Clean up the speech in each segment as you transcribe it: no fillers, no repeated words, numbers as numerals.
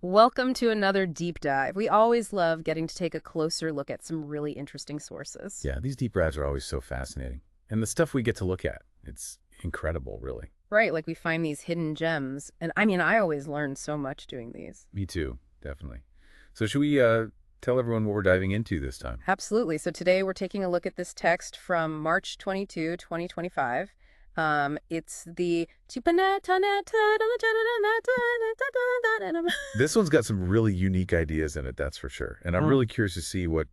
Welcome to another deep dive. We always love getting to take a closer look at some really interesting sources. Yeah, these deep dives are always so fascinating. And the stuff we get to look at, it's incredible, really. Right, like we find these hidden gems. And I mean, I always learn so much doing these. Me too, definitely. So should we tell everyone what we're diving into this time? Absolutely. So today we're taking a look at this text from March 22, 2025. It's the This one's got some really unique ideas in it, that's for sure. And I'm really curious to see what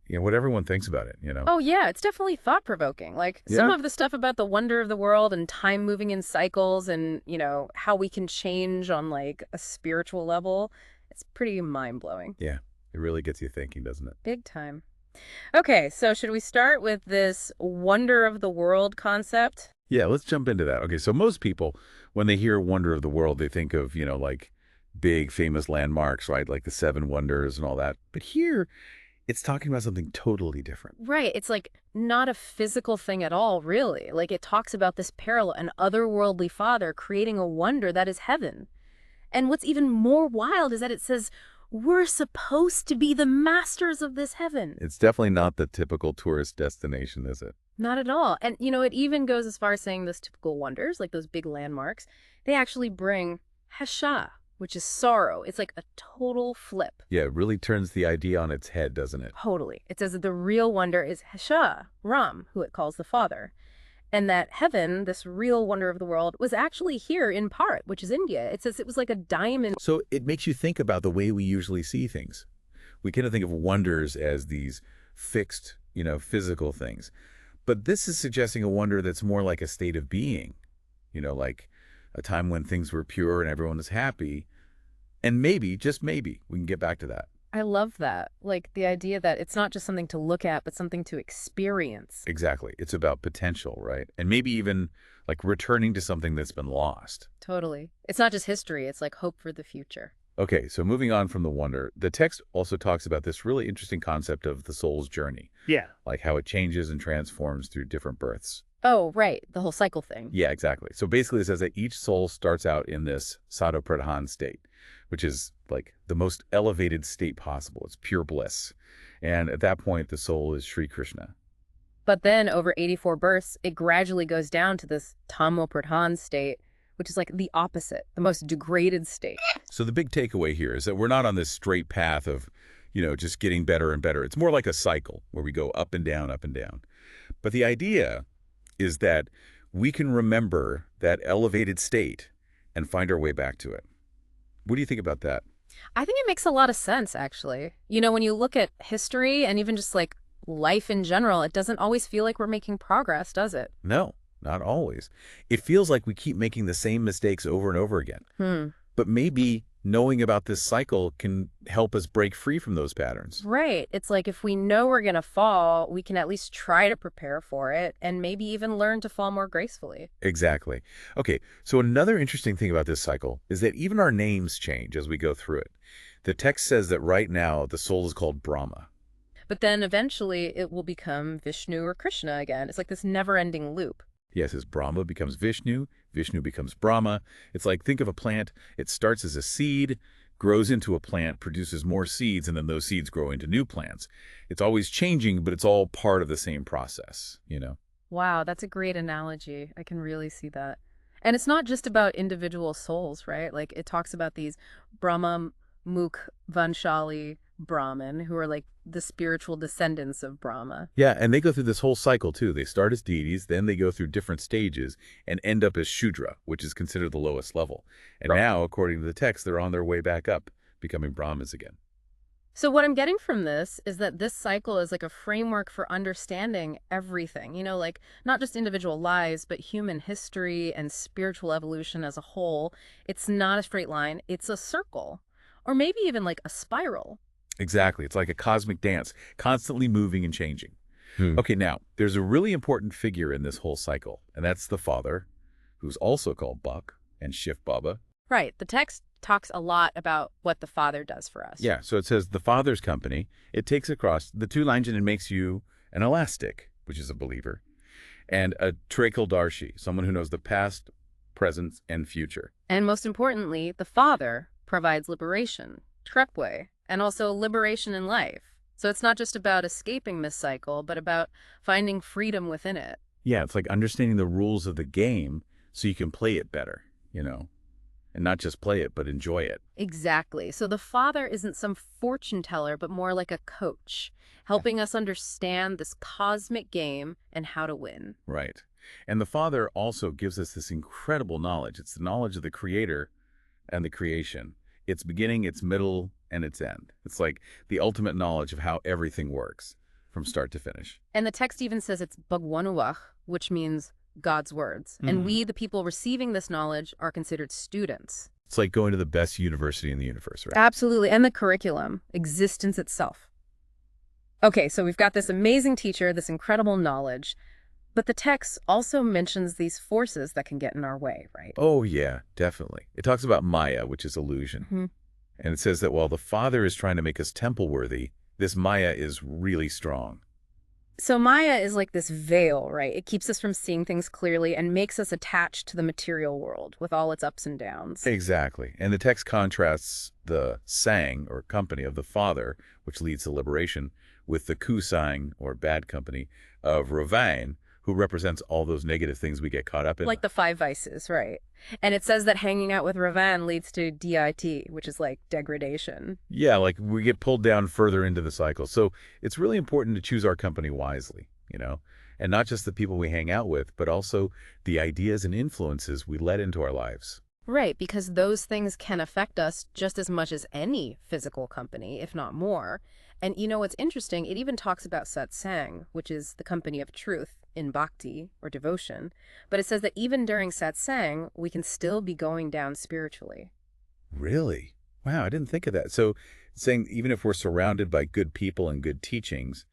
everyone thinks about it. Oh yeah, it's definitely thought-provoking. Like some Yeah, of the stuff about the wonder of the world and time moving in cycles and, how we can change on like a spiritual level. It's pretty mind-blowing. yeah. It really gets you thinking, doesn't it? Big time. Okay, so should we start with this wonder of the world concept? Yeah, let's jump into that. Okay, so most people, when they hear Wonder of the World, they think of, like big famous landmarks, right? Like the Seven Wonders and all that. But here, it's talking about something totally different. Right, it's like not a physical thing at all, really. Like it talks about this parallel, an otherworldly father creating a wonder that is heaven. And what's even more wild is that it says we're supposed to be the masters of this heaven. It's definitely not the typical tourist destination, is it? Not at all. And, it even goes as far as saying those typical wonders, like those big landmarks, they actually bring hesha, which is sorrow. It's like a total flip. Yeah, it really turns the idea on its head, doesn't it? Totally. It says that the real wonder is hesha, Ram, who it calls the father. And that heaven, this real wonder of the world, was actually here in part, which is India. It says it was like a diamond. So it makes you think about the way we usually see things. We kind of think of wonders as these fixed, physical things. But this is suggesting a wonder that's more like a state of being, like a time when things were pure and everyone was happy. And maybe, just maybe, we can get back to that. I love that. Like the idea that it's not just something to look at, but something to experience. Exactly. It's about potential, right? And maybe even like returning to something that's been lost. Totally. It's not just history, it's like hope for the future. Okay, so moving on from the wonder, the text also talks about this really interesting concept of the soul's journey. Yeah. Like how it changes and transforms through different births. Oh, right. The whole cycle thing. Yeah, exactly. So basically it says that each soul starts out in this Sadopradhan state, which is like the most elevated state possible. It's pure bliss. And at that point, the soul is Sri Krishna. But then over 84 births, it gradually goes down to this Tamo Pradhan state, which is like the opposite, the most degraded state. So the big takeaway here is that we're not on this straight path of, just getting better and better. It's more like a cycle where we go up and down, up and down. But the idea is that we can remember that elevated state and find our way back to it. What do you think about that? I think it makes a lot of sense, actually. When you look at history and even just like life in general, it doesn't always feel like we're making progress, does it? No, not always. It feels like we keep making the same mistakes over and over again. But maybe knowing about this cycle can help us break free from those patterns. Right. It's like if we know we're going to fall, we can at least try to prepare for it and maybe even learn to fall more gracefully. Exactly. Okay, so another interesting thing about this cycle is that even our names change as we go through it. The text says that right now the soul is called Brahma. But then eventually it will become Vishnu or Krishna again. It's like this never-ending loop. Yes, as Brahma becomes Vishnu, Vishnu becomes Brahma. It's like, think of a plant. It starts as a seed, grows into a plant, produces more seeds, and then those seeds grow into new plants. It's always changing, but it's all part of the same process. Wow, that's a great analogy. I can really see that. And it's not just about individual souls, right? Like it talks about these Brahma Mukh Vanshali Brahmin, who are like the spiritual descendants of Brahma. Yeah, and they go through this whole cycle, too. They start as deities, then they go through different stages and end up as Shudra, which is considered the lowest level. And now, according to the text, they're on their way back up, becoming Brahmas again. So what I'm getting from this is that this cycle is like a framework for understanding everything, like not just individual lives, but human history and spiritual evolution as a whole. It's not a straight line, it's a circle, or maybe even like a spiral. Exactly. It's like a cosmic dance, constantly moving and changing. Okay, now, there's a really important figure in this whole cycle, and that's the father, who's also called Bak and Shiv Baba. Right. The text talks a lot about what the father does for us. Yeah, so it says the father's company. It takes across the two lines and it makes you an elastic, which is a believer, and a Trakeldarshi, someone who knows the past, present, and future. And most importantly, the father, provides liberation, trepway, and also liberation in life. So it's not just about escaping this cycle, but about finding freedom within it. Yeah, it's like understanding the rules of the game so you can play it better, and not just play it, but enjoy it. Exactly. So the father isn't some fortune teller, but more like a coach, helping us understand this cosmic game and how to win. Right. And the Father also gives us this incredible knowledge. It's the knowledge of the Creator and the creation. Its beginning, its middle, and its end. It's like the ultimate knowledge of how everything works from start to finish. And the text even says it's Bagwanuwach, which means God's words. And we, the people receiving this knowledge, are considered students. It's like going to the best university in the universe, right? Absolutely. And the curriculum, existence itself. Okay, so we've got this amazing teacher, this incredible knowledge, but the text also mentions these forces that can get in our way, right? Oh, yeah, definitely. It talks about Maya, which is illusion. And it says that while the Father is trying to make us temple worthy, this Maya is really strong. So Maya is like this veil, right? It keeps us from seeing things clearly and makes us attached to the material world with all its ups and downs. Exactly. And the text contrasts the sang, or company, of the Father, which leads to liberation, with the kusang, or bad company, of Ravine, who represents all those negative things we get caught up in. Like the five vices, right? And it says that hanging out with Ravan leads to DIT, which is like degradation. Yeah, like we get pulled down further into the cycle. So it's really important to choose our company wisely, and not just the people we hang out with, but also the ideas and influences we let into our lives. Right, because those things can affect us just as much as any physical company, if not more. And what's interesting, it even talks about satsang, which is the company of truth in bhakti, or devotion. But it says that even during satsang, we can still be going down spiritually. Really? Wow, I didn't think of that. So it's saying even if we're surrounded by good people and good teachings,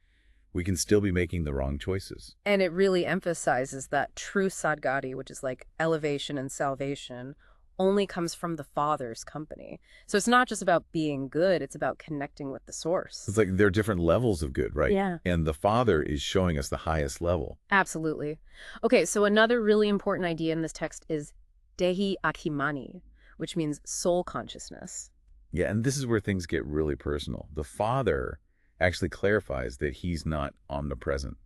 we can still be making the wrong choices. And it really emphasizes that true sadgati, which is like elevation and salvation, only comes from the Father's company. So it's not just about being good, it's about connecting with the source. It's like there are different levels of good, right? Yeah. And the Father is showing us the highest level. Absolutely. Okay, so another really important idea in this text is dehi akimani, which means soul consciousness. Yeah, and this is where things get really personal. The Father actually clarifies that he's not omnipresent,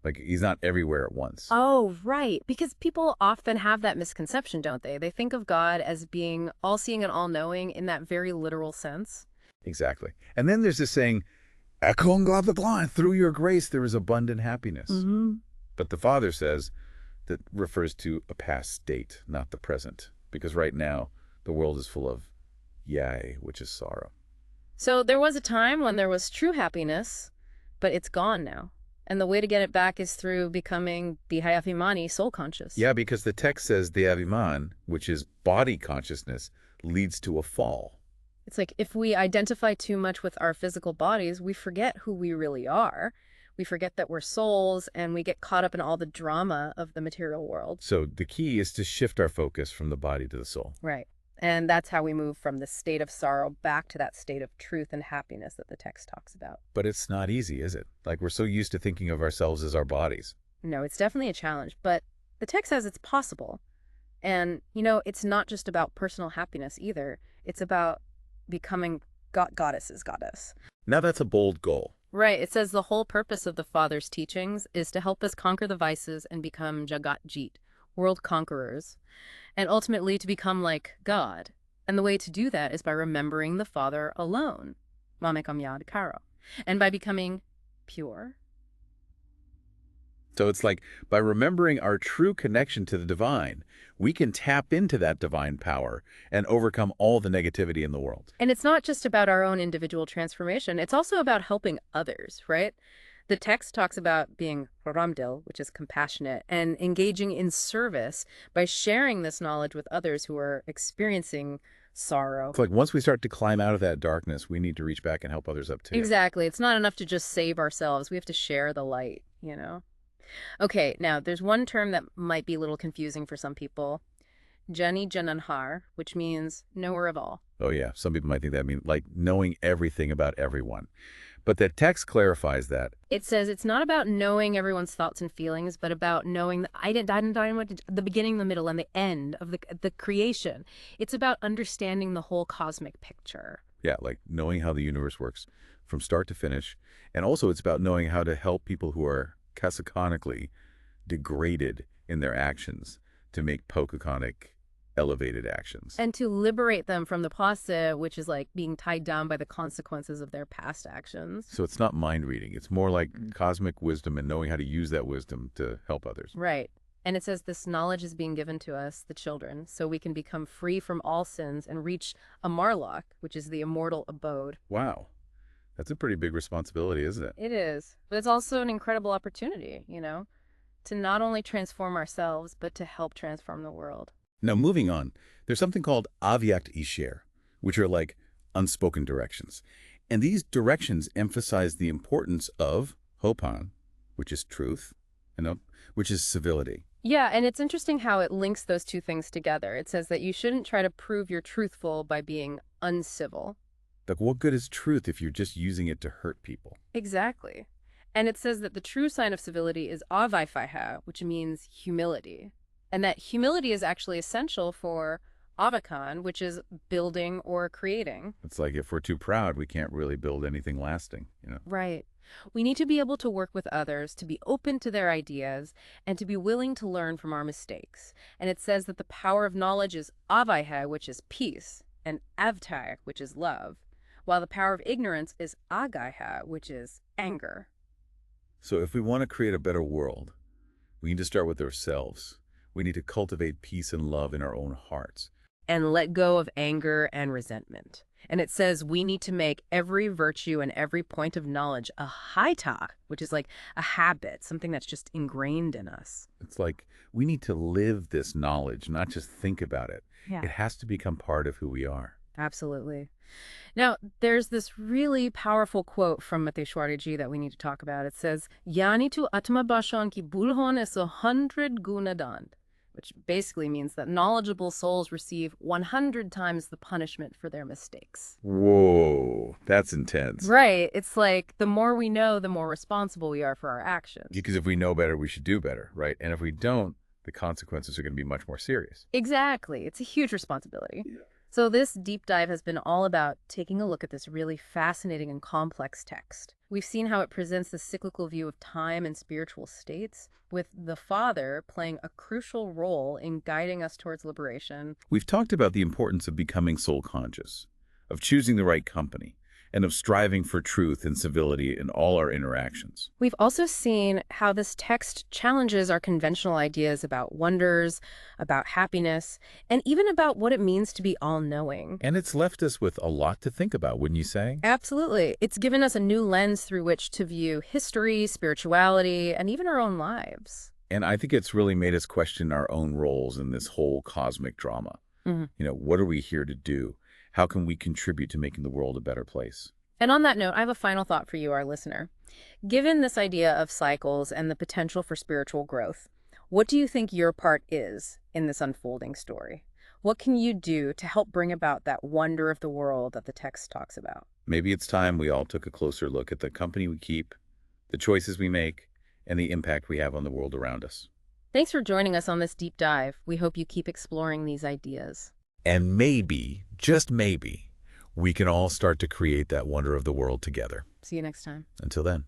like he's not everywhere at once. Oh, right. Because people often have that misconception, don't they? They think of God as being all-seeing and all-knowing in that very literal sense. Exactly. And then there's this saying, through your grace there is abundant happiness. But the Father says that refers to a past state, not the present. Because right now, the world is full of yai, which is sorrow. So there was a time when there was true happiness, but it's gone now. And the way to get it back is through becoming Bihayafimani, soul conscious. Yeah, because the text says the aviman, which is body consciousness, leads to a fall. It's like if we identify too much with our physical bodies, we forget who we really are. We forget that we're souls, and we get caught up in all the drama of the material world. So the key is to shift our focus from the body to the soul. Right. And that's how we move from the state of sorrow back to that state of truth and happiness that the text talks about. But it's not easy, is it? Like we're so used to thinking of ourselves as our bodies. No, it's definitely a challenge, but the text says it's possible. And, it's not just about personal happiness either. It's about becoming goddess's goddess. Now that's a bold goal. Right. It says the whole purpose of the Father's teachings is to help us conquer the vices and become Jagat-jit, world conquerors, and ultimately to become like God. And the way to do that is by remembering the Father alone, Mamekam Yad Karo, and by becoming pure. So it's like by remembering our true connection to the divine, we can tap into that divine power and overcome all the negativity in the world. And it's not just about our own individual transformation. It's also about helping others, right? The text talks about being ramdil, which is compassionate, and engaging in service by sharing this knowledge with others who are experiencing sorrow. It's like once we start to climb out of that darkness, we need to reach back and help others up too. Exactly. It's not enough to just save ourselves. We have to share the light, Okay, now there's one term that might be a little confusing for some people. Jani Jananhar, which means knower of all. Oh, yeah. Some people might think that means like knowing everything about everyone. But the text clarifies that. It says it's not about knowing everyone's thoughts and feelings, but about knowing the beginning, the middle, and the end of the creation. It's about understanding the whole cosmic picture. Yeah, like knowing how the universe works from start to finish. And also it's about knowing how to help people who are casaconically degraded in their actions to make pokaconic elevated actions. And to liberate them from the pase, which is like being tied down by the consequences of their past actions. So it's not mind reading. It's more like cosmic wisdom and knowing how to use that wisdom to help others. Right. And it says this knowledge is being given to us, the children, so we can become free from all sins and reach a marlock, which is the immortal abode. Wow. That's a pretty big responsibility, isn't it? It is. But it's also an incredible opportunity, to not only transform ourselves, but to help transform the world. Now, moving on, there's something called avyakt isher, which are like unspoken directions. And these directions emphasize the importance of hopan, which is truth, which is civility. Yeah, and it's interesting how it links those two things together. It says that you shouldn't try to prove you're truthful by being uncivil. Like, what good is truth if you're just using it to hurt people? Exactly. And it says that the true sign of civility is avaifaiha, which means humility. And that humility is actually essential for avakan, which is building or creating. It's like if we're too proud, we can't really build anything lasting, Right. We need to be able to work with others, to be open to their ideas, and to be willing to learn from our mistakes. And it says that the power of knowledge is avaiha, which is peace, and avtai, which is love, while the power of ignorance is agaiha, which is anger. So if we want to create a better world, we need to start with ourselves. We need to cultivate peace and love in our own hearts. And let go of anger and resentment. And it says we need to make every virtue and every point of knowledge a haita, which is like a habit, something that's just ingrained in us. It's like we need to live this knowledge, not just think about it. Yeah. It has to become part of who we are. Absolutely. Now, there's this really powerful quote from Mateshwariji that we need to talk about. It says, Yani tu atma bashan ki bulhon es 100 guna dand, which basically means that knowledgeable souls receive 100 times the punishment for their mistakes. Whoa, that's intense. Right. It's like the more we know, the more responsible we are for our actions. Because if we know better, we should do better, right? And if we don't, the consequences are going to be much more serious. Exactly. It's a huge responsibility. Yeah. So this deep dive has been all about taking a look at this really fascinating and complex text. We've seen how it presents the cyclical view of time and spiritual states, with the Father playing a crucial role in guiding us towards liberation. We've talked about the importance of becoming soul conscious, of choosing the right company, and of striving for truth and civility in all our interactions. We've also seen how this text challenges our conventional ideas about wonders, about happiness, and even about what it means to be all-knowing. And it's left us with a lot to think about, wouldn't you say? Absolutely. It's given us a new lens through which to view history, spirituality, and even our own lives. And I think it's really made us question our own roles in this whole cosmic drama. What are we here to do? How can we contribute to making the world a better place? And on that note, I have a final thought for you, our listener. Given this idea of cycles and the potential for spiritual growth, what do you think your part is in this unfolding story? What can you do to help bring about that wonder of the world that the text talks about? Maybe it's time we all took a closer look at the company we keep, the choices we make, and the impact we have on the world around us. Thanks for joining us on this deep dive. We hope you keep exploring these ideas. And maybe, just maybe, we can all start to create that wonder of the world together. See you next time. Until then.